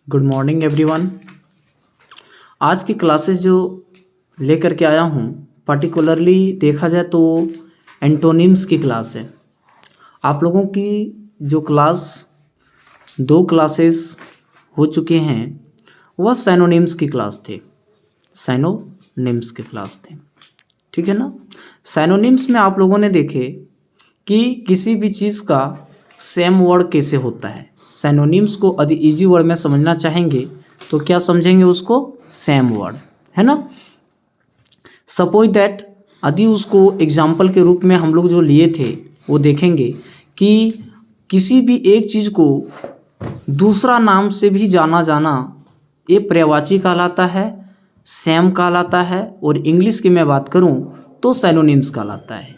Good morning everyone. आज की classes जो लेकर के आया हूँ पर्टिकुलरली देखा जाए तो एंटोनिम्स की क्लास है। आप लोगों की जो दो क्लासेस हो चुके हैं वह सैनोनिम्स की क्लास थे, सैनोनिम्स की क्लास थे, ठीक है ना। सैनोनिम्स में आप लोगों ने देखे कि किसी भी चीज़ का सेम वर्ड कैसे होता है। सैनोनिम्स को यदि इजी वर्ड में समझना चाहेंगे तो क्या समझेंगे उसको, सेम वर्ड, है ना। सपोज दैट यदि उसको एग्जाम्पल के रूप में हम लोग जो लिए थे वो देखेंगे कि किसी भी एक चीज़ को दूसरा नाम से भी जाना ये पर्यायवाची कहलाता है, सेम कहलाता है, और इंग्लिश की मैं बात करूं तो सैनोनिम्स कहलाता है।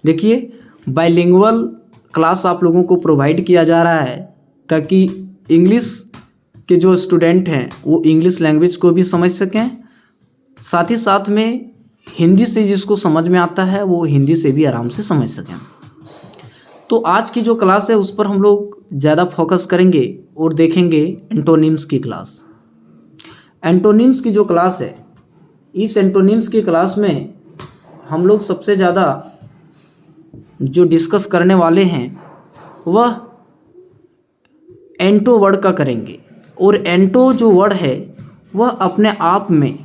देखिए, बाइलिंगुअल क्लास आप लोगों को प्रोवाइड किया जा रहा है ताकि इंग्लिश के जो स्टूडेंट हैं वो इंग्लिश लैंग्वेज को भी समझ सकें, साथ ही साथ में हिंदी से जिसको समझ में आता है वो हिंदी से भी आराम से समझ सकें। तो आज की जो क्लास है उस पर हम लोग ज़्यादा फोकस करेंगे और देखेंगे एंटोनिम्स की क्लास। एंटोनिम्स की जो क्लास है, इस एंटोनिम्स की क्लास में हम लोग सबसे ज़्यादा जो डिस्कस करने वाले हैं वह एंटो वर्ड का करेंगे। और एंटो जो वर्ड है वह अपने आप में,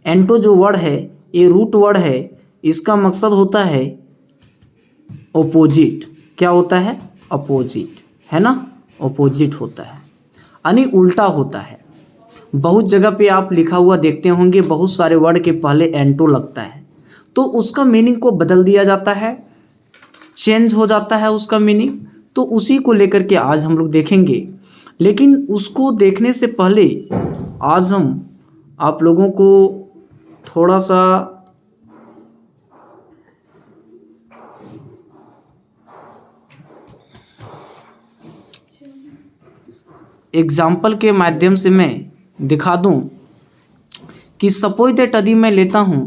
एंटो जो वर्ड है ये रूट वर्ड है, इसका मकसद होता है ओपोजिट। क्या होता है? अपोजिट, है ना, ओपोजिट होता है यानी उल्टा होता है। बहुत जगह पे आप लिखा हुआ देखते होंगे, बहुत सारे वर्ड के पहले एंटो लगता है तो उसका मीनिंग को बदल दिया जाता है, चेंज हो जाता है उसका मीनिंग। तो उसी को लेकर के आज हम लोग देखेंगे, लेकिन उसको देखने से पहले आज हम आप लोगों को थोड़ा सा एग्जाम्पल के माध्यम से मैं दिखा दूं कि सपोज दैट यदि मैं लेता हूं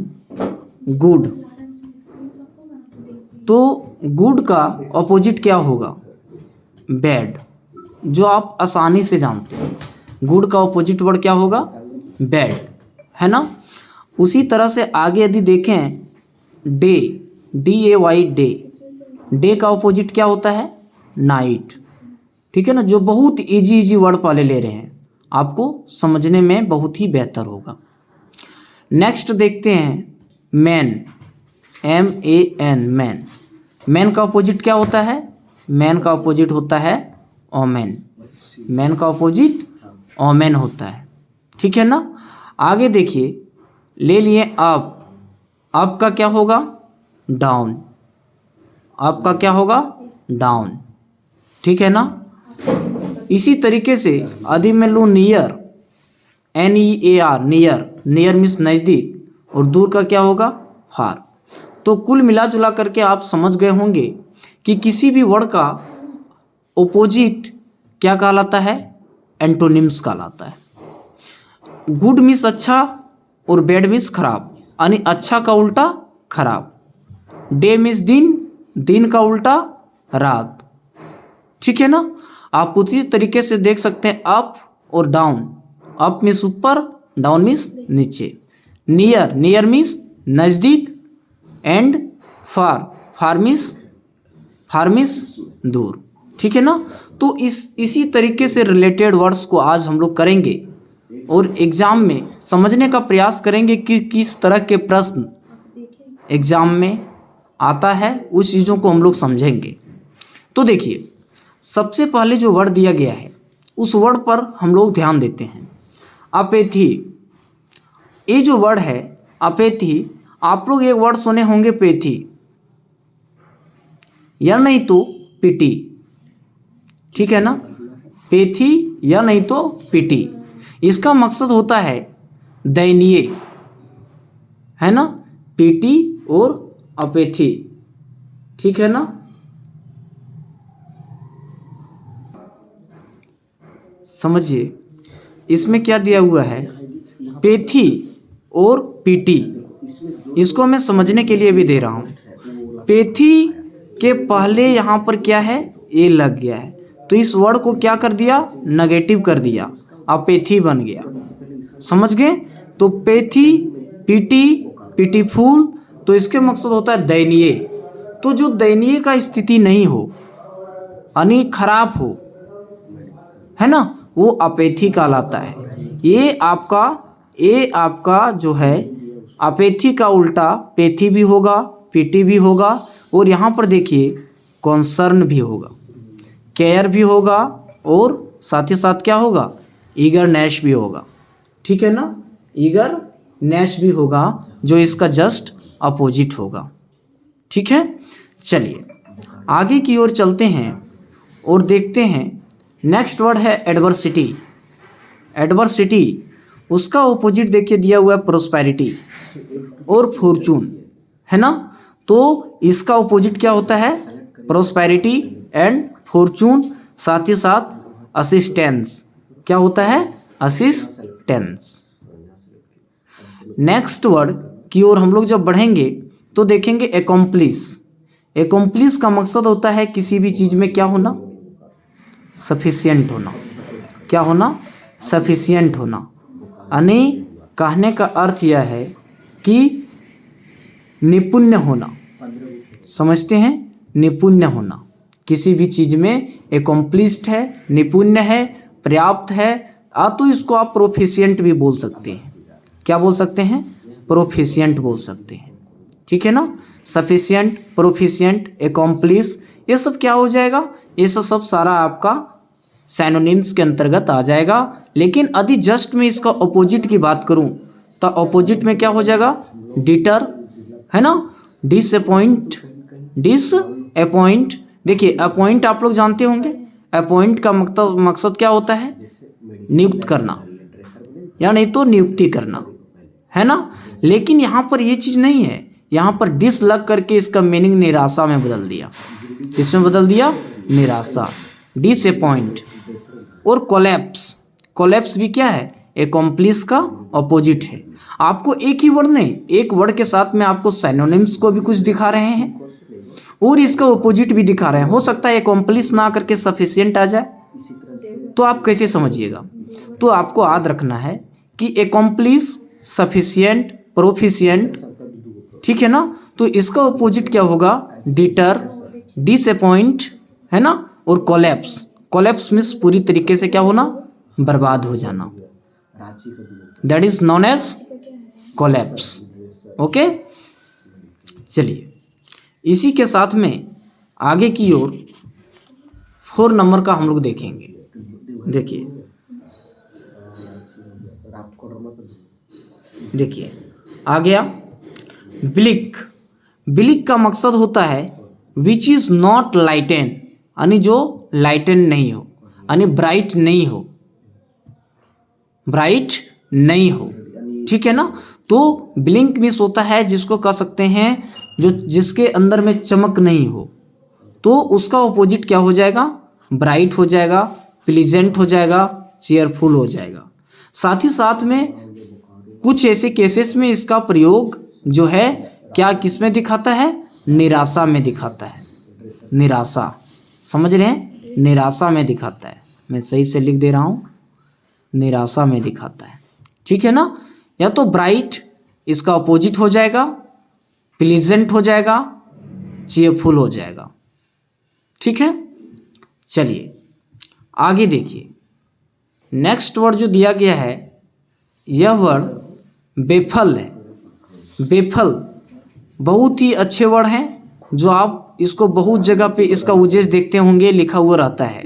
गुड, तो गुड का ऑपोजिट क्या होगा? बैड, जो आप आसानी से जानते हैं। गुड का ऑपोजिट वर्ड क्या होगा? बैड, है ना। उसी तरह से आगे यदि देखें डे, DAY, डे, डे का ऑपोजिट क्या होता है? नाइट, ठीक है ना। जो बहुत इजी वर्ड पहले ले रहे हैं, आपको समझने में बहुत ही बेहतर होगा। नेक्स्ट देखते हैं मैन, MAN, मैन। मैन का ऑपोजिट क्या होता है? मैन का ऑपोजिट होता है ओमेन, मैन का ऑपोजिट ओमेन होता है, ठीक है ना। आगे देखिए, ले लिए अप का क्या होगा? डाउन, अप का क्या होगा? डाउन, ठीक है ना। इसी तरीके से यदि मैं लूँ नियर, NEAR, नियर मीन्स नज़दीक, और दूर का क्या होगा? फार। तो कुल मिला जुला करके आप समझ गए होंगे कि किसी भी वर्ड का ओपोजिट क्या कहलाता है? एंटोनिम्स कहलाता है। गुड मीन्स अच्छा और बैड मीन्स खराब, यानी अच्छा का उल्टा खराब। डे मीन्स दिन, दिन का उल्टा रात, ठीक है ना। आप उसी तरीके से देख सकते हैं अप और डाउन, अप मीन्स ऊपर, डाउन मीन्स नीचे। नियर मीन्स नज़दीक, एंड फार मीन्स दूर, ठीक है ना। तो इसी तरीके से रिलेटेड वर्ड्स को आज हम लोग करेंगे और एग्ज़ाम में समझने का प्रयास करेंगे कि किस तरह के प्रश्न एग्ज़ाम में आता है, उस चीज़ों को हम लोग समझेंगे। तो देखिए, सबसे पहले जो वर्ड दिया गया है उस वर्ड पर हम लोग ध्यान देते हैं। अपेथी, ये जो वर्ड है अपेथी, आप लोग एक वर्ड सुने होंगे पेथी, या नहीं तो पिटी, ठीक है ना। पेथी या नहीं तो पिटी, इसका मकसद होता है दयनीय, है ना। पीटी और अपेथी, ठीक है ना। समझिए इसमें क्या दिया हुआ है, पेथी और पीटी, इसको मैं समझने के लिए भी दे रहा हूँ। पेथी के पहले यहाँ पर क्या है? ए लग गया है, तो इस वर्ड को क्या कर दिया? नेगेटिव कर दिया। अपेथी बन गया। समझ गए? तो पेथी, पीटी, पीटीफुल, तो इसके मकसद होता है दयनीय। तो जो दयनीय का स्थिति नहीं हो यानी खराब हो, है ना, वो अपेथी कहलाता है। ये आपका जो है अपेथी का उल्टा पेथी भी होगा, पीटी भी होगा, और यहाँ पर देखिए कॉन्सर्न भी होगा, केयर भी होगा, और साथ ही साथ क्या होगा, ईगरनेस भी होगा। ठीक है ना, ईगरनेस भी होगा, जो इसका जस्ट अपोजिट होगा। ठीक है, चलिए आगे की ओर चलते हैं और देखते हैं। नेक्स्ट वर्ड है एडवर्सिटी। एडवर्सिटी, उसका ऑपोजिट देखिए दिया हुआ है प्रोस्पेरिटी और फॉर्चून, है ना। तो इसका ऑपोजिट क्या होता है, प्रोस्पेरिटी एंड फॉर्चून, साथ ही साथ असिस्टेंस। क्या होता है, असिस्टेंस। नेक्स्ट वर्ड की ओर हम लोग जब बढ़ेंगे तो देखेंगे एकम्प्लिस। एकम्प्लिस का मकसद होता है किसी भी चीज़ में क्या होना, सफिशिएंट होना। क्या होना, सफिशिएंट होना। यानी कहने का अर्थ यह है कि निपुण्य होना। समझते हैं, निपुण्य होना, किसी भी चीज़ में एकम्प्लिस्ड है, निपुण्य है, पर्याप्त है। तो इसको आप प्रोफिशिएंट भी बोल सकते हैं। क्या बोल सकते हैं, प्रोफिशिएंट बोल सकते हैं। ठीक है ना, सफिशिएंट, प्रोफिशिएंट, एकम्प्लिस, ये सब क्या हो जाएगा, ये सब सारा आपका सैनोनिम्स के अंतर्गत आ जाएगा। लेकिन यदि जस्ट में इसका अपोजिट की बात करूं तो अपोजिट में क्या हो जाएगा, डिटर, है ना, डिसअपॉइंट, डिसअपॉइंट। देखिए अपॉइंट आप लोग जानते होंगे, अपॉइंट का मकसद क्या होता है, नियुक्त करना या नहीं तो नियुक्ति करना, है ना। लेकिन यहाँ पर ये चीज़ नहीं है, यहाँ पर डिस लग करके इसका मीनिंग निराशा में बदल दिया। किसमें बदल दिया, निराशा, डिसअपॉइंट। और कोलैप्स, कोलैप्स भी क्या है, एकम्प्लिस का अपोजिट है। आपको एक ही वर्ड नहीं, एक वर्ड के साथ में आपको सिनोनिम्स को भी कुछ दिखा रहे हैं और इसका अपोजिट भी दिखा रहे हैं। हो सकता है एकम्प्लिस ना करके सफिशिएंट आ जाए, तो आप कैसे समझिएगा। तो आपको याद रखना है कि एकम्प्लिस, सफिशिएंट, प्रोफिशिएंट, ठीक है ना। तो इसका अपोजिट क्या होगा, डिटर, डिसअपॉइंट, है ना, और कोलैप्स। कोलैप्स मीन्स पूरी तरीके से क्या होना, बर्बाद हो जाना, that is known as collapse. Okay, चलिए इसी के साथ में आगे की ओर 4 नंबर का हम लोग देखेंगे। देखिए आ गया ब्लिक। ब्लिक का मकसद होता है विच इज नॉट लाइटेन, यानी जो लाइटेन नहीं हो, यानी ब्राइट नहीं हो, ब्राइट नहीं हो। ठीक है ना। तो ब्लिंक मीन्स होता है जिसको कह सकते हैं जो जिसके अंदर में चमक नहीं हो, तो उसका ऑपोजिट क्या हो जाएगा, ब्राइट हो जाएगा, प्लीजेंट हो जाएगा, चेयरफुल हो जाएगा। साथ ही साथ में कुछ ऐसे केसेस में इसका प्रयोग जो है क्या किस में दिखाता है, निराशा में दिखाता है। निराशा, समझ रहे हैं, निराशा में दिखाता है। मैं सही से लिख दे रहा हूँ, निराशा में दिखाता है। ठीक है ना। या तो ब्राइट इसका अपोजिट हो जाएगा, प्लीजेंट हो जाएगा, चीयरफुल हो जाएगा। ठीक है, चलिए आगे देखिए। नेक्स्ट वर्ड जो दिया गया है यह वर्ड बेफल है। बेफल बहुत ही अच्छे वर्ड हैं, जो आप इसको बहुत जगह पे इसका यूजेज देखते होंगे, लिखा हुआ रहता है।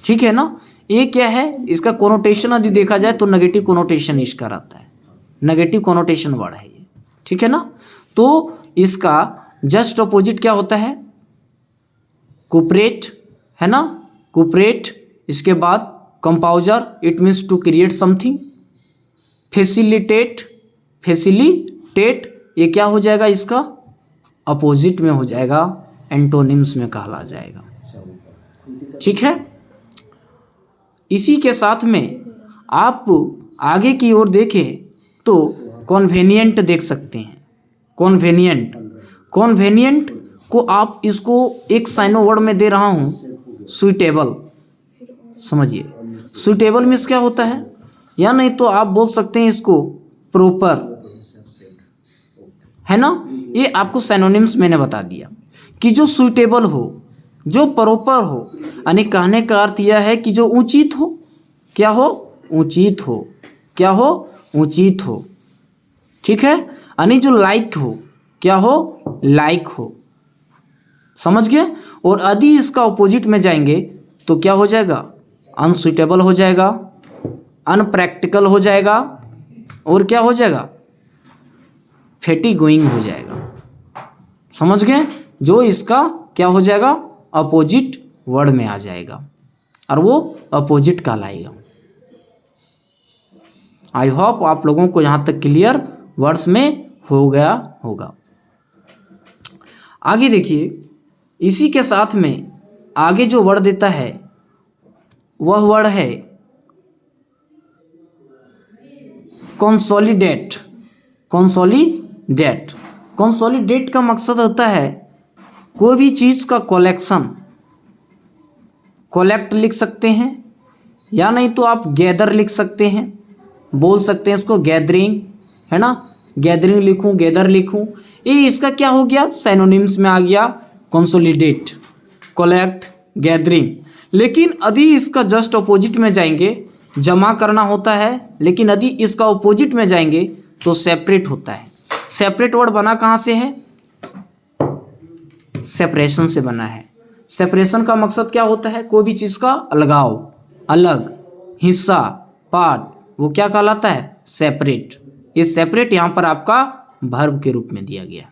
ठीक है ना। ये क्या है, इसका कोनोटेशन यदि देखा जाए तो नेगेटिव कोनोटेशन इसका रहता है, नेगेटिव कोनोटेशन वर्ड है ये। ठीक है ना। तो इसका जस्ट अपोजिट क्या होता है, कुपरेट, है ना, कुपरेट। इसके बाद composer, it means to create something. Facilitate, facilitate ये क्या हो जाएगा, इसका अपोजिट में हो जाएगा, एंटोनिम्स में कहला जाएगा। ठीक है। इसी के साथ में आप आगे की ओर देखें तो कॉन्वेनिएंट देख सकते हैं। कॉन्वेनिएंट, कॉन्वेनिएंट को आप इसको एक साइनो वर्ड में दे रहा हूँ, सुइटेबल। समझिए, सुटेबल मीन्स क्या होता है, या नहीं तो आप बोल सकते हैं इसको प्रॉपर, है ना। ये आपको सिनोनिम्स मैंने बता दिया कि जो सुटेबल हो, जो प्रॉपर हो, यानी कहने का अर्थ यह है कि जो उचित हो, क्या हो, उचित हो, क्या हो, उचित हो, ठीक है। यानी जो लाइक हो, क्या हो, लाइक हो, समझ गए। और यदि इसका ऑपोजिट में जाएंगे तो क्या हो जाएगा, अनसुटेबल हो जाएगा, अनप्रैक्टिकल हो जाएगा, और क्या हो जाएगा, फेटी गोइंग हो जाएगा, समझ गए। जो इसका क्या हो जाएगा, अपोजिट वर्ड में आ जाएगा और वो अपोजिट कहलाएगा। आई होप आप लोगों को यहाँ तक क्लियर वर्ड्स में हो गया होगा। आगे देखिए, इसी के साथ में आगे जो वर्ड देता है वह वर्ड है कंसोलिडेट। कंसोलिडेट, कंसोलिडेट का मकसद होता है कोई भी चीज़ का कलेक्शन, कलेक्ट लिख सकते हैं, या नहीं तो आप गैदर लिख सकते हैं, बोल सकते हैं इसको गैदरिंग, है ना। गैदरिंग लिखूं, गैदर लिखूं, ये इसका क्या हो गया, सिनोनिम्स में आ गया कंसोलिडेट, कलेक्ट, गैदरिंग। लेकिन यदि इसका जस्ट अपोजिट में जाएंगे, जमा करना होता है, लेकिन यदि इसका अपोजिट में जाएंगे तो सेपरेट होता है। सेपरेट वर्ड बना कहाँ से है, सेपरेशन से बना है। सेपरेशन का मकसद क्या होता है, कोई भी चीज़ का अलगाव, अलग, हिस्सा, पार्ट, वो क्या कहलाता है, सेपरेट। ये सेपरेट यहाँ पर आपका वर्ब के रूप में दिया गया,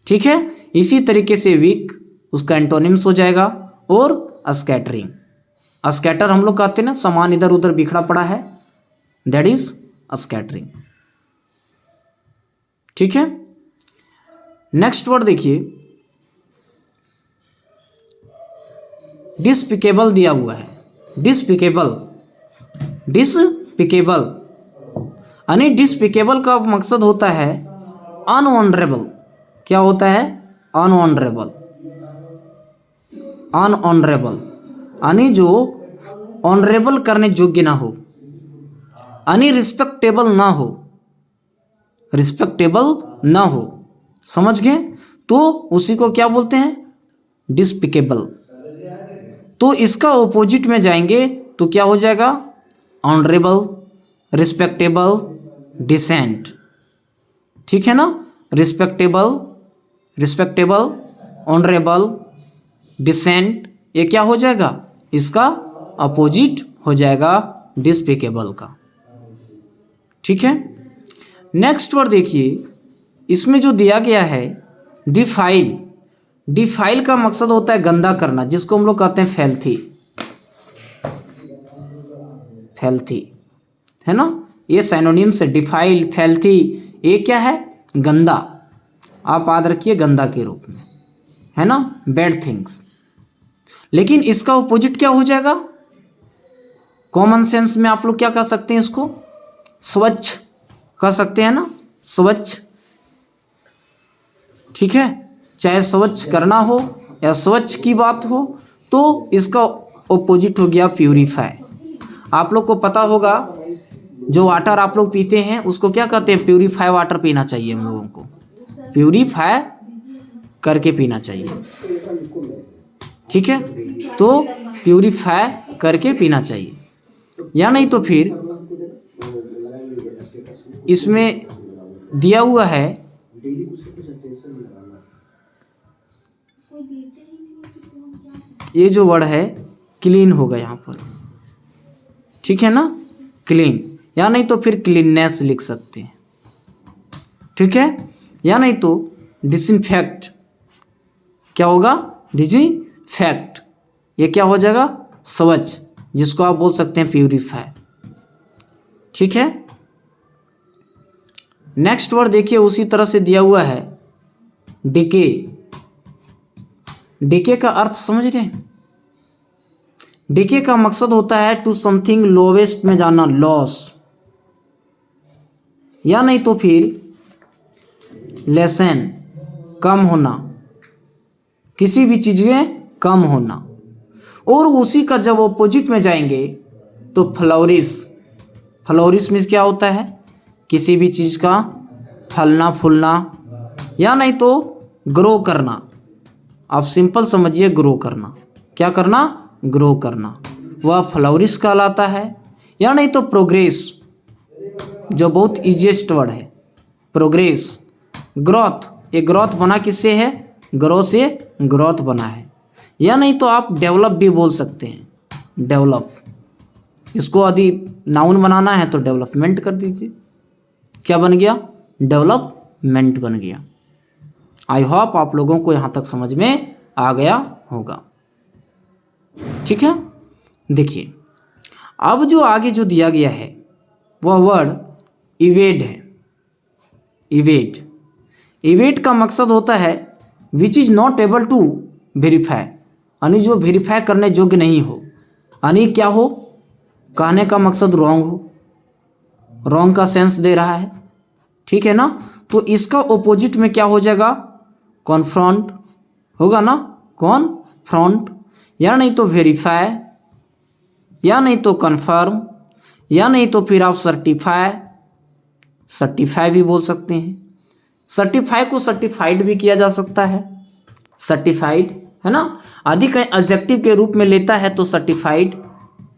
ठीक है। इसी तरीके से वीक उसका एंटोनिम्स हो जाएगा, और स्कैटरिंग, स्कैटर हम लोग कहते हैं ना, सामान इधर उधर बिखरा पड़ा है, दैट इज स्कैटरिंग, ठीक है। नेक्स्ट वर्ड देखिए, डिस्पिकेबल दिया हुआ है, डिस्पिकेबल, डिस्पिकेबल, यानी डिस्पिकेबल का मकसद होता है अनऑनरेबल। क्या होता है, अनऑनरेबल, अनऑनरेबल, यानी जो ऑनरेबल करने योग्य ना हो, यानी रिस्पेक्टेबल ना हो, रिस्पेक्टेबल ना हो, समझ गए। तो उसी को क्या बोलते हैं, डिस्पिकेबल। तो इसका ऑपोजिट में जाएंगे तो क्या हो जाएगा, ऑनरेबल, रिस्पेक्टेबल, डिसेंट, ठीक है ना। रिस्पेक्टेबल, रिस्पेक्टेबल, ऑनरेबल, डिसेंट, ये क्या हो जाएगा, इसका अपोजिट हो जाएगा डिस्पिकेबल का, ठीक है। नेक्स्ट वर्ड देखिए, इसमें जो दिया गया है डिफाइल। डिफाइल का मकसद होता है गंदा करना, जिसको हम लोग कहते हैं फैल्थी, फैल्थी, है ना। ये सिनोनिम से डिफाइल, फैल्थी, ये क्या है, गंदा, आप याद रखिए गंदा के रूप में, है ना, बैड थिंग्स। लेकिन इसका ऑपोजिट क्या हो जाएगा, कॉमन सेंस में आप लोग क्या कह सकते हैं, इसको स्वच्छ कह सकते हैं ना, स्वच्छ, ठीक है। चाहे स्वच्छ करना हो या स्वच्छ की बात हो, तो इसका ऑपोजिट हो गया प्यूरीफाई। आप लोग को पता होगा, जो वाटर आप लोग पीते हैं उसको क्या कहते हैं, प्यूरीफाई वाटर पीना चाहिए हम लोगों को, प्यूरीफाई करके पीना चाहिए, ठीक है। तो प्यूरीफाई करके पीना चाहिए, या नहीं तो फिर इसमें दिया हुआ है ये जो वर्ड है क्लीन होगा यहाँ पर, ठीक है ना, क्लीन, या नहीं तो फिर क्लीननेस लिख सकते हैं, ठीक है। या नहीं तो डिसइंफेक्ट, क्या होगा, डिसइंफेक्ट, ये क्या हो जाएगा, स्वच्छ, जिसको आप बोल सकते हैं प्यूरीफाई, ठीक है। नेक्स्ट वर्ड देखिए, उसी तरह से दिया हुआ है डिके। डिके का अर्थ समझ रहे हैं, डिके का मकसद होता है टू समथिंग लोवेस्ट में जाना, लॉस, या नहीं तो फिर लेसन, कम होना, किसी भी चीज में कम होना। और उसी का जब ऑपोजिट में जाएंगे तो फ्लोरिश। फ्लोरिश मीन्स क्या होता है? किसी भी चीज़ का फलना फूलना, या नहीं तो ग्रो करना। आप सिंपल समझिए, ग्रो करना। क्या करना? ग्रो करना, वह फ्लोरिश कहलाता है। या नहीं तो प्रोग्रेस, जो बहुत इजीएस्ट वर्ड है, प्रोग्रेस। ग्रोथ, ये ग्रोथ बना किससे है? ग्रो से ग्रोथ बना है। या नहीं तो आप डेवलप भी बोल सकते हैं, डेवलप। इसको यदि नाउन बनाना है तो डेवलपमेंट कर दीजिए। क्या बन गया? डेवलपमेंट बन गया। आई होप आप लोगों को यहाँ तक समझ में आ गया होगा। ठीक है, देखिए अब जो आगे जो दिया गया है वह वर्ड इवेड है। इवेड, इवेड का मकसद होता है which is not able to verify, यानी जो वेरीफाई करने योग्य नहीं हो। यानी क्या हो? कहने का मकसद रॉन्ग हो, रॉन्ग का सेंस दे रहा है। ठीक है ना? तो इसका ऑपोजिट में क्या हो जाएगा? कॉन्फ्रॉन्ट होगा ना, कॉन्फ्रॉन्ट। या नहीं तो वेरीफाई, या नहीं तो कन्फर्म, या नहीं तो फिर आप सर्टिफाई, सर्टिफाई भी बोल सकते हैं। सर्टिफाई को सर्टिफाइड भी किया जा सकता है, सर्टिफाइड, है ना। आदि कहीं एडजेक्टिव के रूप में लेता है तो सर्टिफाइड,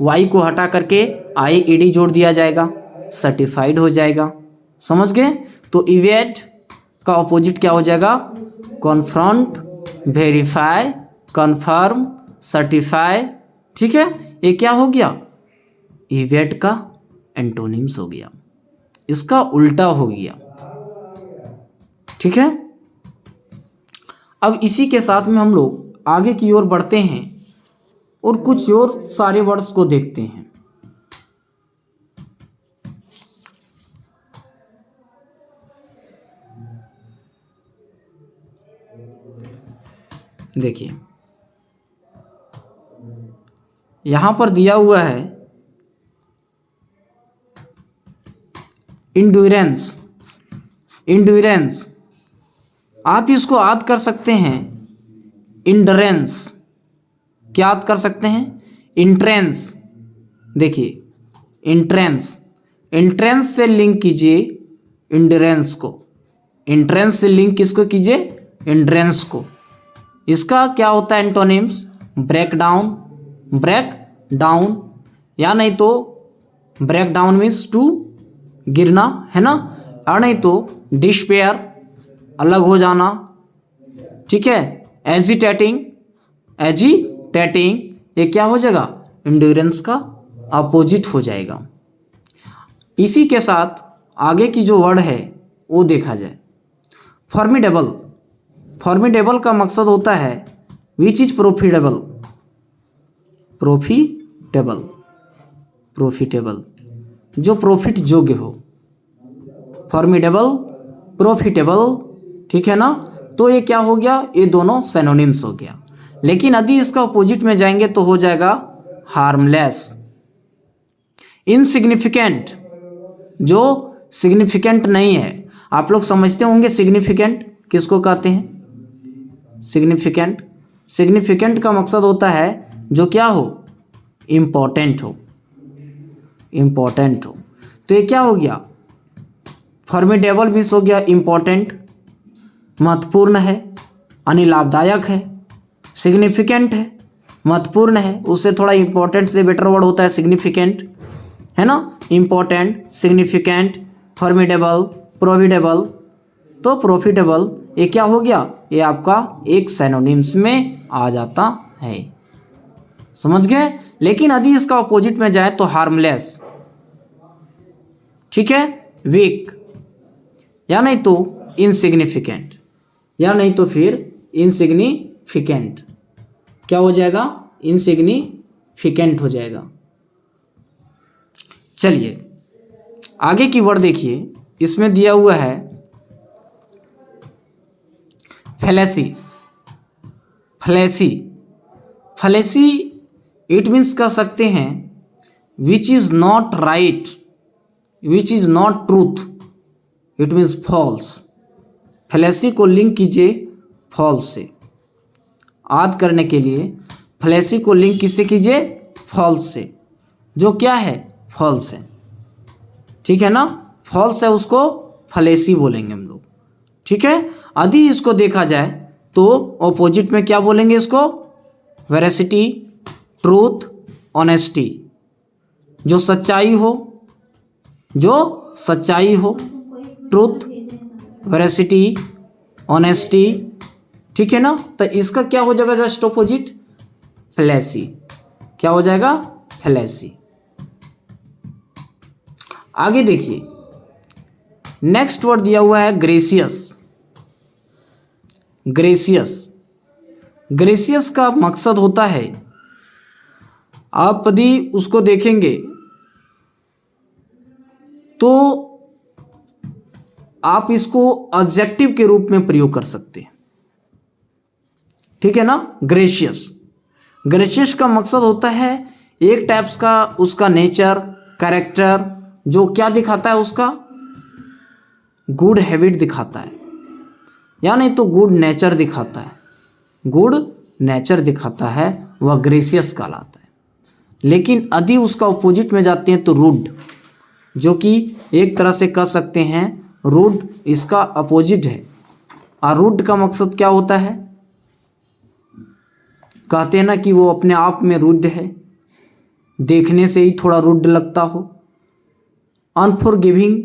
वाई को हटा करके आई ईडी जोड़ दिया जाएगा, सर्टिफाइड हो जाएगा। समझ गए? तो इवेट का ऑपोजिट क्या हो जाएगा? Confront, verify, confirm, certify. ठीक है, ये क्या हो गया? इवेट का एंटोनिम्स हो गया, इसका उल्टा हो गया। ठीक है, अब इसी के साथ में हम लोग आगे की ओर बढ़ते हैं और कुछ और सारे वर्ड्स को देखते हैं। देखिए यहां पर दिया हुआ है इंड्योरेंस। इंड्योरेंस आप इसको याद कर सकते हैं इंड्योरेंस। क्या याद कर सकते हैं? इंट्रेंस। देखिए इंट्रेंस, इंट्रेंस से लिंक कीजिए इंड्योरेंस को। इंट्रेंस से लिंक किसको कीजिए? इंड्योरेंस को। इसका क्या होता है antonyms? Break down, break down, या नहीं तो ब्रेक डाउन मीन्स टू गिरना, है ना। और नहीं तो डिस्पेयर, अलग हो जाना। ठीक है, एजिटेटिंग, एजिटेटिंग, ये क्या हो जाएगा? इंड्योरेंस का अपोजिट हो जाएगा। इसी के साथ आगे की जो वर्ड है वो देखा जाए। फॉर्मिडेबल। फॉर्मिडेबल का मकसद होता है which is profitable. Profitable, profitable, जो प्रॉफिट योग्य हो। फॉर्मिडेबल, प्रॉफिटेबल, ठीक है ना। तो ये क्या हो गया? ये दोनों सिनोनिम्स हो गया। लेकिन यदि इसका अपोजिट में जाएंगे तो हो जाएगा हार्मलेस। इनसिग्निफिकेंट, जो सिग्निफिकेंट नहीं है। आप लोग समझते होंगे सिग्निफिकेंट किसको कहते हैं? सिग्निफिकेंट, सिग्निफिकेंट का मकसद होता है जो क्या हो? इम्पोर्टेंट हो, इम्पोर्टेंट हो। तो ये क्या हो गया? फॉर्मिडेबल मीन्स हो गया इम्पोर्टेंट, महत्वपूर्ण है, यानी लाभदायक है। सिग्निफिकेंट है, महत्वपूर्ण है, उससे थोड़ा इंपॉर्टेंट से बेटर वर्ड होता है सिग्निफिकेंट, है ना। Important, significant, formidable, profitable. तो प्रॉफिटेबल ये क्या हो गया? ये आपका एक सिनोनिम्स में आ जाता है। समझ गए? लेकिन यदि इसका अपोजिट में जाए तो हार्मलेस, ठीक है, वीक, या नहीं तो इनसिग्निफिकेंट, या नहीं तो फिर इनसिग्निफिकेंट। क्या हो जाएगा? इनसिग्निफिकेंट हो जाएगा। चलिए आगे की वर्ड देखिए, इसमें दिया हुआ है fallacy. Fallacy, fallacy it means कह सकते हैं which is not right, which is not truth, it means false. Fallacy को लिंक कीजिए फॉल्स से। याद करने के लिए फ्लैसी को लिंक किससे कीजिए, फॉल्स से, जो क्या है, फॉल्स है, ठीक है ना, फॉल्स है उसको फ्लैसी बोलेंगे हम लोग, ठीक है। यदि इसको देखा जाए तो ऑपोजिट में क्या बोलेंगे इसको, वेरासिटी, ट्रूथ, ऑनेस्टी, जो सच्चाई हो, जो सच्चाई हो, ट्रूथ, वेरासिटी, ऑनेस्टी, ठीक है ना। तो इसका क्या हो जाएगा जस्ट ऑपोजिट, फ्लैसी, क्या हो जाएगा, फ्लैसी। आगे देखिए नेक्स्ट वर्ड दिया हुआ है ग्रेसियस। ग्रेसियस, ग्रेसियस का मकसद होता है, आप यदि उसको देखेंगे तो आप इसको एडजेक्टिव के रूप में प्रयोग कर सकते हैं, ठीक है ना। ग्रेशियस, ग्रेशियस का मकसद होता है एक टाइप्स का उसका नेचर, कैरेक्टर, जो क्या दिखाता है, उसका गुड हैबिट दिखाता है, या नहीं तो गुड नेचर दिखाता है, गुड नेचर दिखाता है, वह ग्रेसियस कहलाता है। लेकिन यदि उसका अपोजिट में जाते हैं तो रूड, जो कि एक तरह से कह सकते हैं रूड इसका अपोजिट है। और रूड का मकसद क्या होता है, कहते हैं ना कि वो अपने आप में रूड है, देखने से ही थोड़ा रूड लगता हो। अनफॉरगिविंग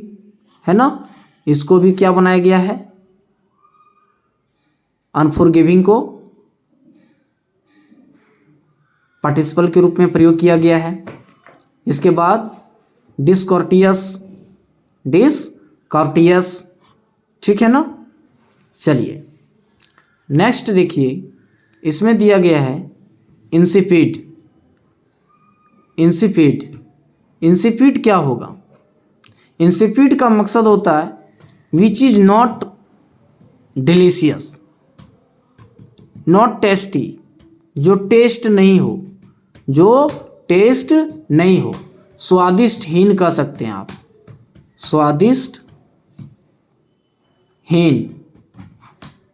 है ना, इसको भी क्या बनाया गया है, अनफॉरगिविंग को पार्टिसिपल के रूप में प्रयोग किया गया है। इसके बाद डिसकॉर्टियस, डिसकॉर्टियस, ठीक है ना। चलिए नेक्स्ट देखिए, इसमें दिया गया है इंसिपिड। इंसिपिड, इंसिपिड क्या होगा, इंसिपिड का मकसद होता है विच is not delicious, not tasty, जो टेस्ट नहीं हो, जो टेस्ट नहीं हो, स्वादिष्टहीन कह सकते हैं आप, स्वादिष्टहीन,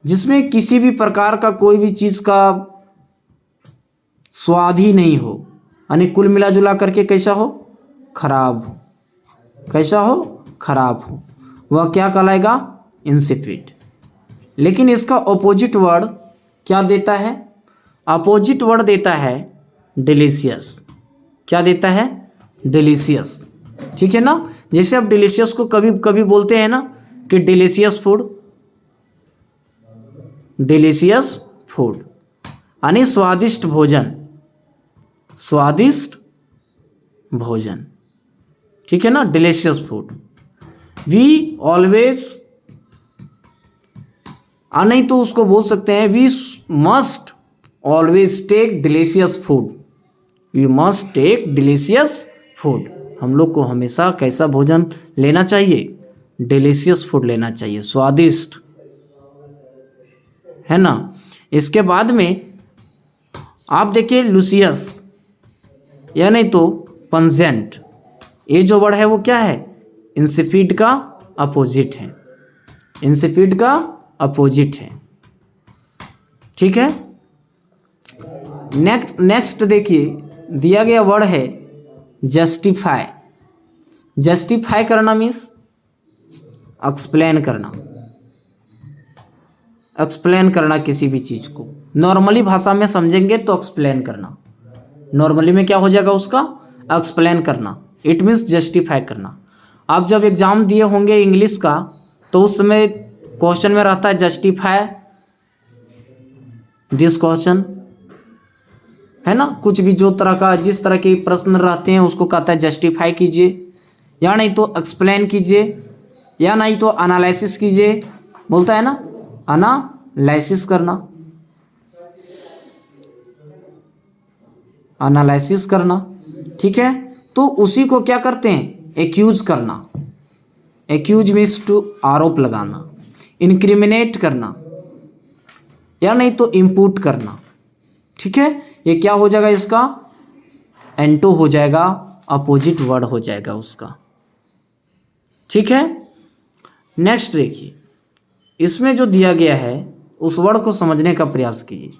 जिसमें किसी भी प्रकार का कोई भी चीज़ का स्वाद ही नहीं हो, यानी कुल मिला जुला करके कैसा हो, खराब हो, कैसा हो, खराब हो, वह क्या कहलाएगा, इंसिपिड। लेकिन इसका ऑपोजिट वर्ड क्या देता है, अपोजिट वर्ड देता है डिलीशियस। क्या देता है, डिलीशियस, ठीक है ना। जैसे आप डिलीशियस को कभी कभी बोलते हैं ना कि डिलीशियस फूड, डिलीशियस फूड यानी स्वादिष्ट भोजन, स्वादिष्ट भोजन, ठीक है ना, डिलीशियस फूड। वी ऑलवेज, नहीं तो उसको बोल सकते हैं we must always take delicious food, we must take delicious food, हम लोग को हमेशा कैसा भोजन लेना चाहिए, डिलीशियस फूड लेना चाहिए, स्वादिष्ट, है ना। इसके बाद में आप देखिए लुसियस, या नहीं तो पंजेंट, ये जो वर्ड है वो क्या है, इंसिपिड का अपोजिट है, इंसिपिड का अपोजिट है, ठीक है। नेक्स्ट देखिए दिया गया वर्ड है जस्टिफाई। जस्टिफाई करना मीन्स एक्सप्लेन करना, एक्सप्लेन करना किसी भी चीज़ को, नॉर्मली भाषा में समझेंगे तो एक्सप्लेन करना, नॉर्मली में क्या हो जाएगा उसका, एक्सप्लेन करना, इट मीन्स जस्टिफाई करना। आप जब एग्ज़ाम दिए होंगे इंग्लिश का तो उस समय क्वेश्चन में रहता है जस्टिफाई दिस क्वेश्चन, है ना। कुछ भी जो तरह का जिस तरह के प्रश्न रहते हैं उसको कहता है जस्टिफाई कीजिए, या नहीं तो एक्सप्लेन कीजिए, या नहीं तो एनालिसिस कीजिए, बोलता है ना, एनालिसिस करना, एनालिसिस करना, ठीक है। तो उसी को क्या करते हैं, एक्यूज करना, एक्यूज मीन्स टू आरोप लगाना, इंक्रिमिनेट करना, या नहीं तो इम्पूट करना, ठीक है। ये क्या हो जाएगा, इसका एंटो हो जाएगा, अपोजिट वर्ड हो जाएगा उसका, ठीक है। नेक्स्ट देखिए, इसमें जो दिया गया है उस वर्ड को समझने का प्रयास कीजिए।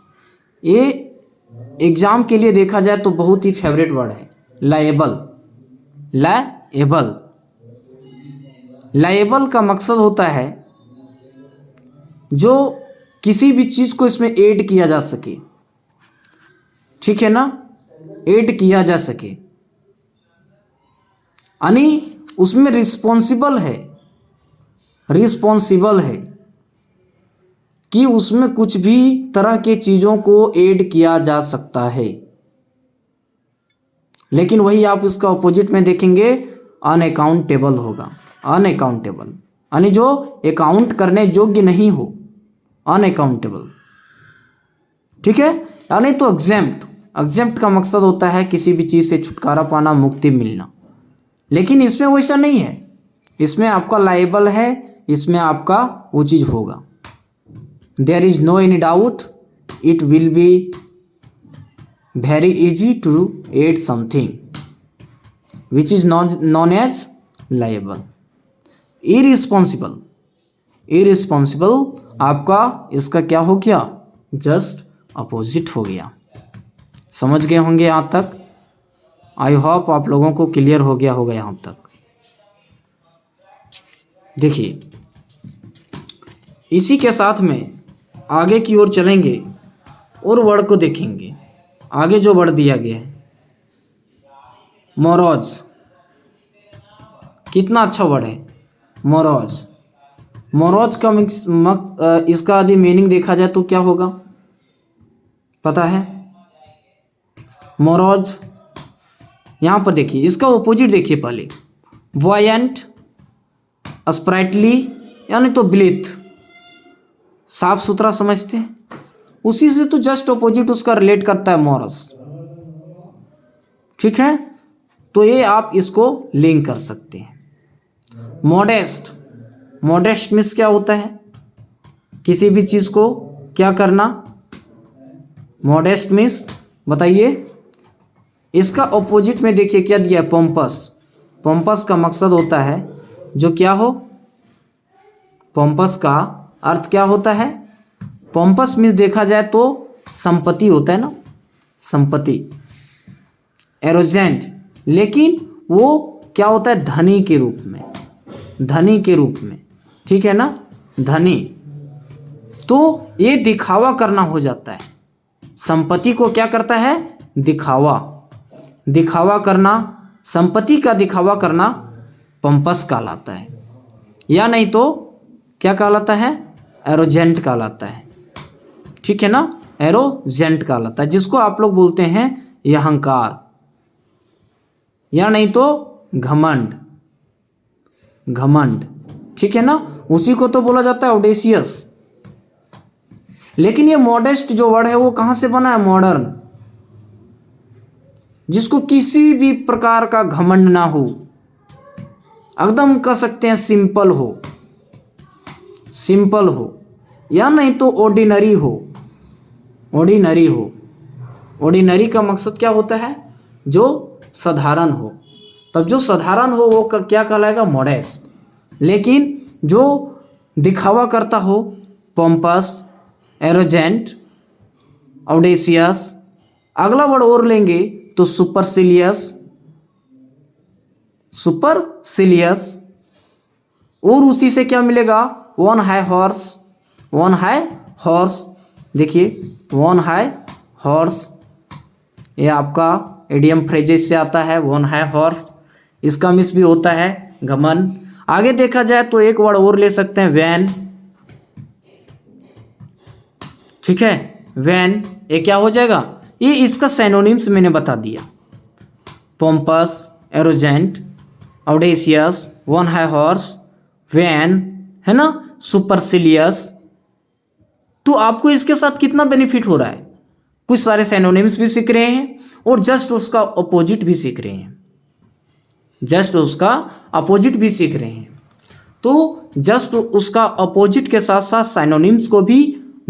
ये एग्जाम के लिए देखा जाए तो बहुत ही फेवरेट वर्ड है लायबल। लायबल, लायबल का मकसद होता है जो किसी भी चीज़ को इसमें ऐड किया जा सके, ठीक है ना, ऐड किया जा सके, यानी उसमें रिस्पॉन्सिबल है, रिस्पॉन्सिबल है कि उसमें कुछ भी तरह के चीज़ों को ऐड किया जा सकता है। लेकिन वही आप उसका ऑपोजिट में देखेंगे अनअकाउंटेबल होगा। अनअकाउंटेबल यानी जो अकाउंट करने योग्य नहीं हो, अनअकाउंटेबल, ठीक है। यानी तो एग्जेम्प्ट, एग्जेम्प्ट का मकसद होता है किसी भी चीज़ से छुटकारा पाना, मुक्ति मिलना। लेकिन इसमें वैसा नहीं है, इसमें आपका लायबल है, इसमें आपका वो चीज़ होगा। There is no any doubt it will be very easy to add something which is known as liable. Irresponsible, irresponsible आपका इसका क्या हो गया, जस्ट अपोजिट हो गया। समझ गए होंगे यहाँ तक। आई होप आप लोगों को क्लियर हो गया होगा यहाँ तक। देखिए इसी के साथ में आगे की ओर चलेंगे और वर्ड को देखेंगे। आगे जो वर्ड दिया गया है मोरोज, कितना अच्छा वर्ड है मोरोज। मोरोज का इसका यदि मीनिंग देखा जाए तो क्या होगा पता है? मोरोज यहाँ पर देखिए, इसका ऑपोजिट देखिए पहले, बॉयंट, स्प्राइटली यानी तो ब्लीथ, साफ सुथरा समझते हैं, उसी से तो जस्ट ऑपोजिट उसका रिलेट करता है मोरस, ठीक है। तो ये आप इसको लिंक कर सकते हैं। मॉडेस्ट, मॉडेस्ट मीन्स क्या होता है, किसी भी चीज़ को क्या करना, मॉडेस्ट मीन्स बताइए। इसका ऑपोजिट में देखिए क्या दिया, पोम्पस। पोम्पस का मकसद होता है जो क्या हो, पोम्पस का अर्थ क्या होता है, पोम्पस मीन्स देखा जाए तो संपत्ति होता है ना, संपत्ति, एरोजेंट, लेकिन वो क्या होता है धनी के रूप में, धनी के रूप में, ठीक है ना, धनी। तो ये दिखावा करना हो जाता है, संपत्ति को क्या करता है, दिखावा, दिखावा करना, संपत्ति का दिखावा करना पंपस कहलाता है, या नहीं तो क्या कहलाता है, एरोजेंट कहलाता है, ठीक है ना, एरोजेंट कहलाता है, जिसको आप लोग बोलते हैं ये अहंकार, या नहीं तो घमंड, घमंड, ठीक है ना, उसी को तो बोला जाता है ऑडेशियस। लेकिन ये मॉडेस्ट जो वर्ड है वो कहाँ से बना है, मॉडर्न, जिसको किसी भी प्रकार का घमंड ना हो, एकदम कह सकते हैं सिंपल हो, सिंपल हो, या नहीं तो ऑर्डिनरी हो, ऑर्डिनरी हो। ऑर्डिनरी का मकसद क्या होता है, जो साधारण हो, तब जो साधारण हो वो क्या कहलाएगा, मॉडेस्ट। लेकिन जो दिखावा करता हो, पोम्पस, एरोजेंट, ऑडेशियस, अगला वर्ड और लेंगे तो सुपरसिलियस, सुपरसिलियस, और उसी से क्या मिलेगा, one high horse, one high horse, देखिए वन हाई हॉर्स, ये आपका इडियम फ्रेजेस से आता है, वन हाई हॉर्स, इसका मिस भी होता है घमन। आगे देखा जाए तो एक वर्ड और ले सकते हैं वैन, ठीक है, वैन, ये क्या हो जाएगा, ये इसका सिनोनिम्स मैंने बता दिया, pompous, arrogant, audacious, on high horse, vain, है ना, सुपरसिलियस। तो आपको इसके साथ कितना बेनिफिट हो रहा है, कुछ सारे सिनोनिम्स भी सीख रहे हैं और जस्ट उसका अपोजिट भी सीख रहे हैं, जस्ट उसका अपोजिट भी सीख रहे हैं। तो जस्ट उसका अपोजिट के साथ साथ सिनोनिम्स को भी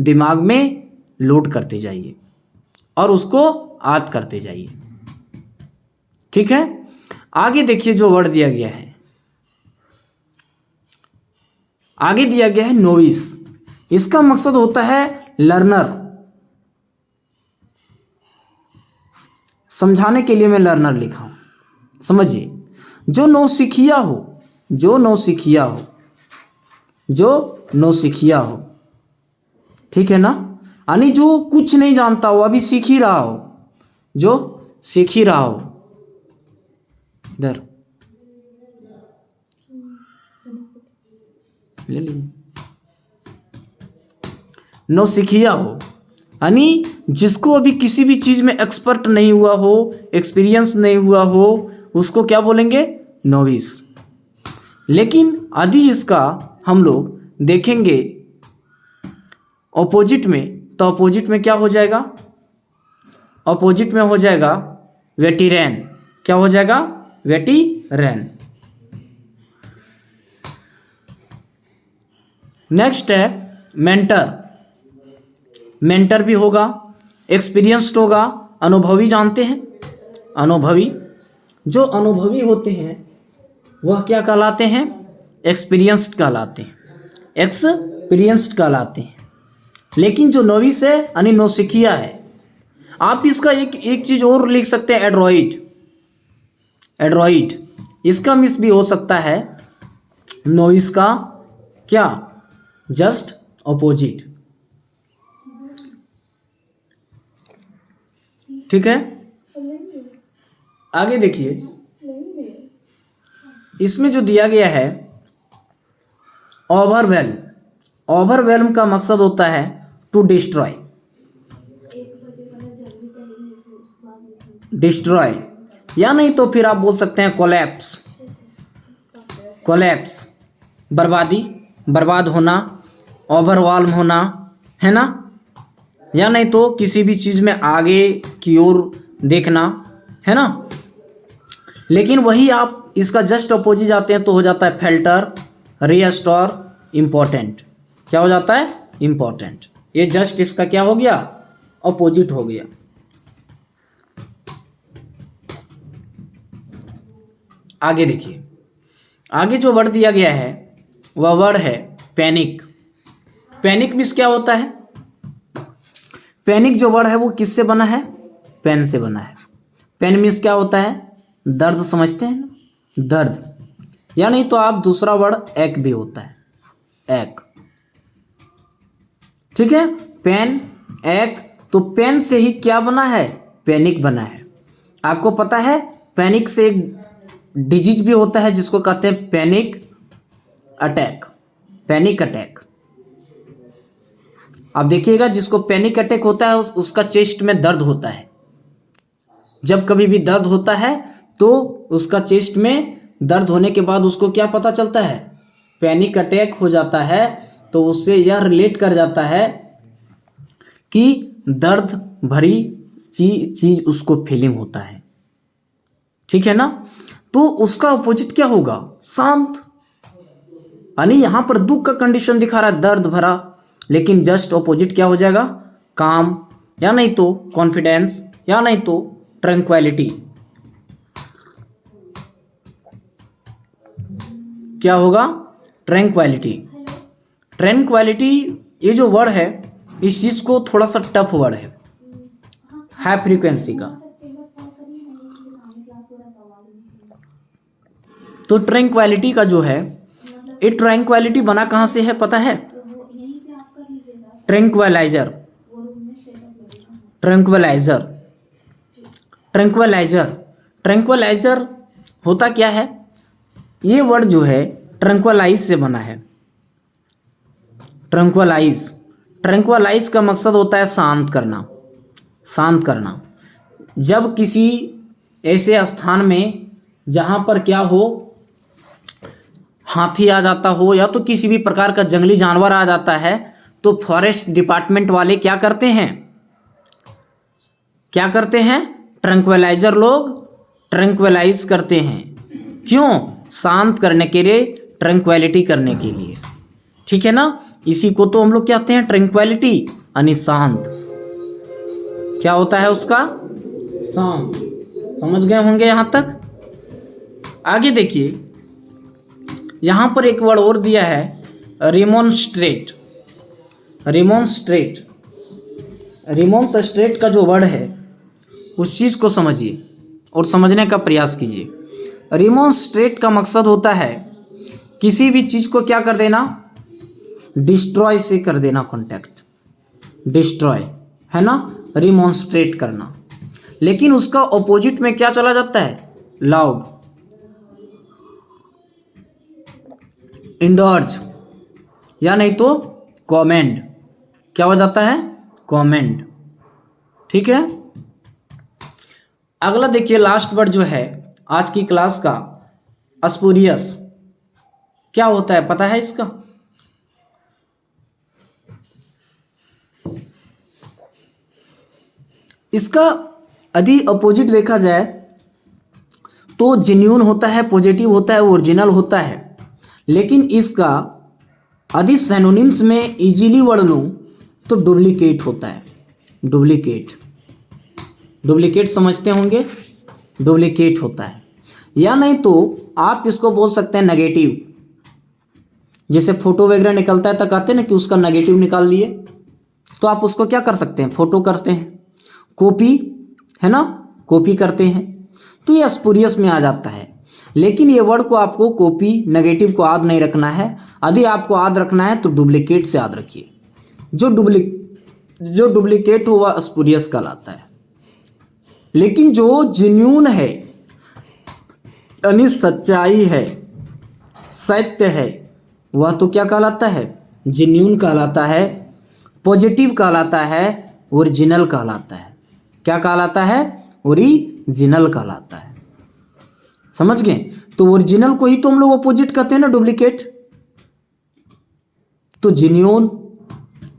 दिमाग में लोड करते जाइए और उसको याद करते जाइए, ठीक है। आगे देखिए जो वर्ड दिया गया है, आगे दिया गया है नोविस। इसका मकसद होता है लर्नर, समझाने के लिए मैं लर्नर लिखा हूँ। समझिए, जो नौसिखिया हो, जो नौसिखिया हो, जो नौसिखिया हो, ठीक है ना, यानी जो कुछ नहीं जानता हो, अभी सीख ही रहा हो, जो सीख ही रहा हो। इधर ले लीजिए, नौसिखिया हो यानी जिसको अभी किसी भी चीज़ में एक्सपर्ट नहीं हुआ हो, एक्सपीरियंस नहीं हुआ हो, उसको क्या बोलेंगे? नोविस। लेकिन यदि इसका हम लोग देखेंगे ऑपोजिट में, तो ऑपोजिट में क्या हो जाएगा? ऑपोजिट में हो जाएगा वेटीरैन। क्या हो जाएगा? वेटीरैन। नेक्स्ट है मेंटर। मेंटर भी होगा, एक्सपीरियंस्ड होगा, अनुभवी। जानते हैं अनुभवी? जो अनुभवी होते हैं वह क्या कहलाते हैं? एक्सपीरियंस्ड कहलाते हैं, एक्सपीरियंस्ड कहलाते हैं। लेकिन जो नोविस है यानी नौसिखिया है, आप इसका एक चीज़ और लिख सकते हैं, एड्रॉइड। एड्रॉइड इसका मिस भी हो सकता है नोविस का क्या? Just opposite. ठीक है, आगे देखिए, इसमें जो दिया गया है ओवरवेल्म। ओवरवेल्म का मकसद होता है टू डिस्ट्रॉय। डिस्ट्रॉय या नहीं तो फिर आप बोल सकते हैं कोलैप्स। कोलैप्स बर्बादी, बर्बाद होना, ओवरवेल्म होना, है ना। या नहीं तो किसी भी चीज़ में आगे की ओर देखना, है ना। लेकिन वही आप इसका जस्ट अपोजिट जाते हैं तो हो जाता है फिल्टर, रीस्टोर, इम्पोर्टेंट। क्या हो जाता है? इम्पोर्टेंट। ये जस्ट इसका क्या हो गया? अपोजिट हो गया। आगे देखिए, आगे जो वर्ड दिया गया है वह वर्ड है पैनिक। पैनिक मीन्स क्या होता है? पैनिक जो वर्ड है वो किससे बना है? पेन से बना है। पेन मीन्स क्या होता है? दर्द। समझते हैं ना, दर्द। या नहीं तो आप दूसरा वर्ड एक भी होता है, एक। ठीक है, पेन, एक। तो पेन से ही क्या बना है? पैनिक बना है। आपको पता है पैनिक से एक डिजीज भी होता है जिसको कहते हैं पैनिक अटैक। पैनिक अटैक आप देखिएगा, जिसको पैनिक अटैक होता है उसका चेस्ट में दर्द होता है। जब कभी भी दर्द होता है तो उसका चेस्ट में दर्द होने के बाद उसको क्या पता चलता है? पैनिक अटैक हो जाता है। तो उससे यह रिलेट कर जाता है कि दर्द भरी चीज उसको फीलिंग होता है। ठीक है ना। तो उसका अपोजिट क्या होगा? शांत। यानी यहां पर दुख का कंडीशन दिखा रहा है, दर्द भरा, लेकिन जस्ट ऑपोजिट क्या हो जाएगा? काम, या नहीं तो कॉन्फिडेंस, या नहीं तो ट्रैंक्विलिटी। क्या होगा? ट्रैंक्विलिटी। ट्रैंक्विलिटी ये जो वर्ड है, इस चीज को थोड़ा सा टफ वर्ड है, हाई फ्रीक्वेंसी का। तो ट्रैंक्विलिटी का जो है, ये ट्रैंक्विलिटी बना कहां से है पता है? ट्रैंक्विलाइजर। ट्रैंक्विलाइजर, ट्रैंक्विलाइजर, ट्रैंक्विलाइजर होता क्या है? ये वर्ड जो है ट्रैंक्विलाइज से बना है। ट्रैंक्विलाइज, ट्रैंक्विलाइज का मकसद होता है शांत करना। शांत करना। जब किसी ऐसे स्थान में जहाँ पर क्या हो, हाथी आ जाता हो या तो किसी भी प्रकार का जंगली जानवर आ जाता है, तो फॉरेस्ट डिपार्टमेंट वाले क्या करते हैं? क्या करते हैं? ट्रैंक्विलाइजर लोग ट्रैंक्विलाइज करते हैं। क्यों? शांत करने के लिए, ट्रैंक्विलिटी करने के लिए। ठीक है ना। इसी को तो हम लोग कहते हैं ट्रैंक्विलिटी, यानी शांत। क्या होता है उसका? शांत। समझ गए होंगे यहां तक। आगे देखिए, यहां पर एक वर्ड और दिया है, रिमोन्स्ट्रेट। रिमोन्स्ट्रेट, रिमोन्स्ट्रेट का जो वर्ड है उस चीज़ को समझिए और समझने का प्रयास कीजिए। रिमॉन्स्ट्रेट का मकसद होता है किसी भी चीज़ को क्या कर देना, डिस्ट्रॉय से कर देना, कॉन्टैक्ट डिस्ट्रॉय, है ना, रिमॉन्स्ट्रेट करना। लेकिन उसका ऑपोजिट में क्या चला जाता है, लाउड, इंडोर्ज, या नहीं तो कमेंड, क्या हो जाता है, कमेंड। ठीक है, अगला देखिए लास्ट वर्ड जो है आज की क्लास का, स्पूरियस। क्या होता है पता है इसका, इसका यदि अपोजिट देखा जाए तो जेन्यून होता है, पॉजिटिव होता है, ओरिजिनल होता है। लेकिन इसका यदि सिनोनिम्स में इजीली वर्ड लूँ तो डुप्लीकेट होता है। डुप्लीकेट, डुप्लीकेट समझते होंगे, डुप्लीकेट होता है। या नहीं तो आप इसको बोल सकते हैं नेगेटिव। जैसे फोटो वगैरह निकलता है तो कहते हैं ना कि उसका नेगेटिव निकाल लिए, तो आप उसको क्या कर सकते हैं, फोटो करते हैं, कॉपी, है ना, कॉपी करते हैं, तो ये स्पूरियस में आ जाता है। लेकिन ये वर्ड को आपको कॉपी, नेगेटिव को याद नहीं रखना है। यदि आपको याद रखना है तो डुप्लीकेट से याद रखिए। जो डुप्लीकेट हो वह स्पूरियस कहलाता है। लेकिन जो जेन्यून है, यानी सच्चाई है, सत्य है, वह तो क्या कहलाता है, जेन्यून कहलाता है, पॉजिटिव कहलाता है, ओरिजिनल कहलाता है। क्या कहलाता है, ओरिजिनल कहलाता है। समझ गए, तो ओरिजिनल को ही तो हम लोग अपोजिट कहते हैं ना, डुप्लीकेट। तो जेन्यून,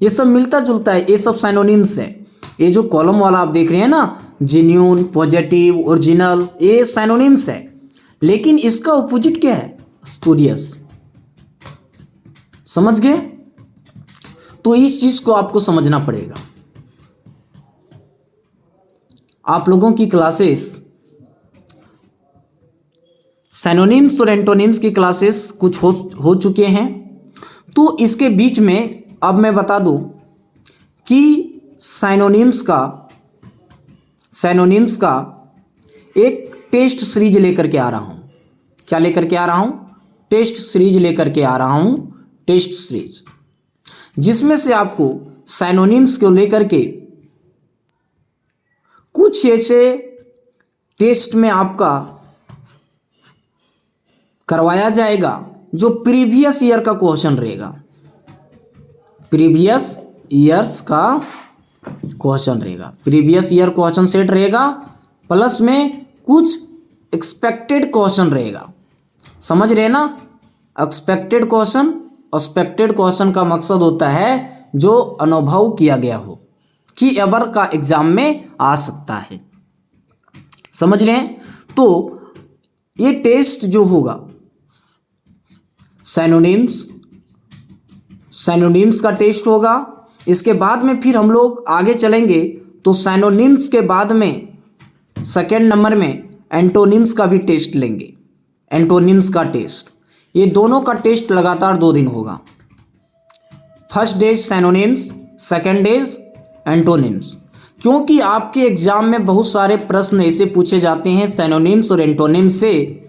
ये सब मिलता जुलता है, ये सब सिनोनिम्स है। ये जो कॉलम वाला आप देख रहे हैं ना, जेन्यून, पॉजिटिव, ओरिजिनल, ये सिनोनिम्स है। लेकिन इसका अपोजिट क्या है, स्पूरियस। समझ गए, तो इस चीज को आपको समझना पड़ेगा। आप लोगों की क्लासेस, सिनोनिम्स और एंटोनिम्स की क्लासेस कुछ हो चुके हैं। तो इसके बीच में अब मैं बता दूं कि सिनोनिम्स का एक टेस्ट सीरीज लेकर के आ रहा हूं। क्या लेकर के आ रहा हूं, टेस्ट सीरीज लेकर के आ रहा हूं, टेस्ट सीरीज, जिसमें से आपको सिनोनिम्स को लेकर के कुछ ऐसे टेस्ट में आपका करवाया जाएगा जो प्रीवियस ईयर का क्वेश्चन रहेगा। प्रीवियस ईयर्स का क्वेश्चन रहेगा, प्रीवियस ईयर क्वेश्चन सेट रहेगा, प्लस में कुछ एक्सपेक्टेड क्वेश्चन रहेगा। समझ रहे ना, एक्सपेक्टेड क्वेश्चन, एक्सपेक्टेड क्वेश्चन का मकसद होता है जो अनुभव किया गया हो कि अबर का एग्जाम में आ सकता है। समझ रहे हैं, तो ये टेस्ट जो होगा सिनोनिम्स का टेस्ट होगा। इसके बाद में फिर हम लोग आगे चलेंगे तो सिनोनिम्स के बाद में सेकेंड नंबर में एंटोनिम्स का भी टेस्ट लेंगे। एंटोनिम्स का टेस्ट, ये दोनों का टेस्ट लगातार 2 दिन होगा। First days synonyms, second days antonyms. क्योंकि आपके एग्जाम में बहुत सारे प्रश्न ऐसे पूछे जाते हैं सिनोनिम्स और एंटोनिम्स से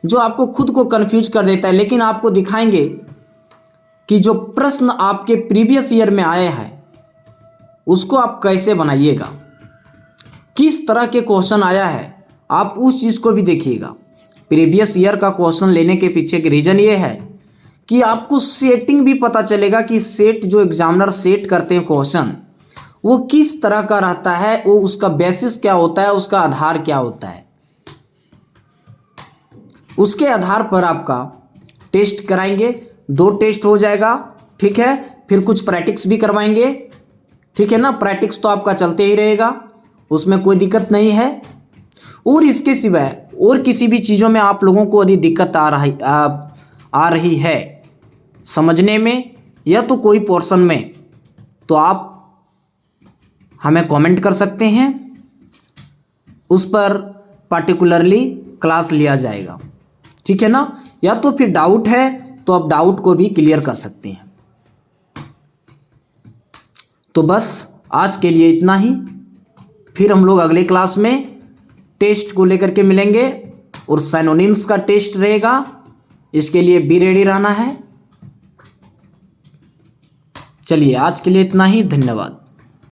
जो आपको खुद को कंफ्यूज कर देता है। लेकिन आपको दिखाएंगे कि जो प्रश्न आपके प्रीवियस ईयर में आया है उसको आप कैसे बनाइएगा, किस तरह के क्वेश्चन आया है, आप उस चीज़ को भी देखिएगा। प्रीवियस ईयर का क्वेश्चन लेने के पीछे का रीज़न ये है कि आपको सेटिंग भी पता चलेगा कि सेट जो एग्जामिनर सेट करते हैं क्वेश्चन वो किस तरह का रहता है, वो उसका बेसिस क्या होता है, उसका आधार क्या होता है। उसके आधार पर आपका टेस्ट कराएंगे, 2 टेस्ट हो जाएगा, ठीक है। फिर कुछ प्रैक्टिस भी करवाएंगे, ठीक है ना। प्रैक्टिस तो आपका चलते ही रहेगा, उसमें कोई दिक्कत नहीं है। और इसके सिवाय और किसी भी चीज़ों में आप लोगों को यदि दिक्कत आ रही है समझने में या तो कोई पोर्शन में, तो आप हमें कमेंट कर सकते हैं, उस पर पार्टिकुलरली क्लास लिया जाएगा, ठीक है ना। या तो फिर डाउट है तो आप डाउट को भी क्लियर कर सकते हैं। तो बस आज के लिए इतना ही। फिर हम लोग अगले क्लास में टेस्ट को लेकर के मिलेंगे और सिनोनिम्स का टेस्ट रहेगा। इसके लिए बी रेडी रहना है। चलिए आज के लिए इतना ही, धन्यवाद।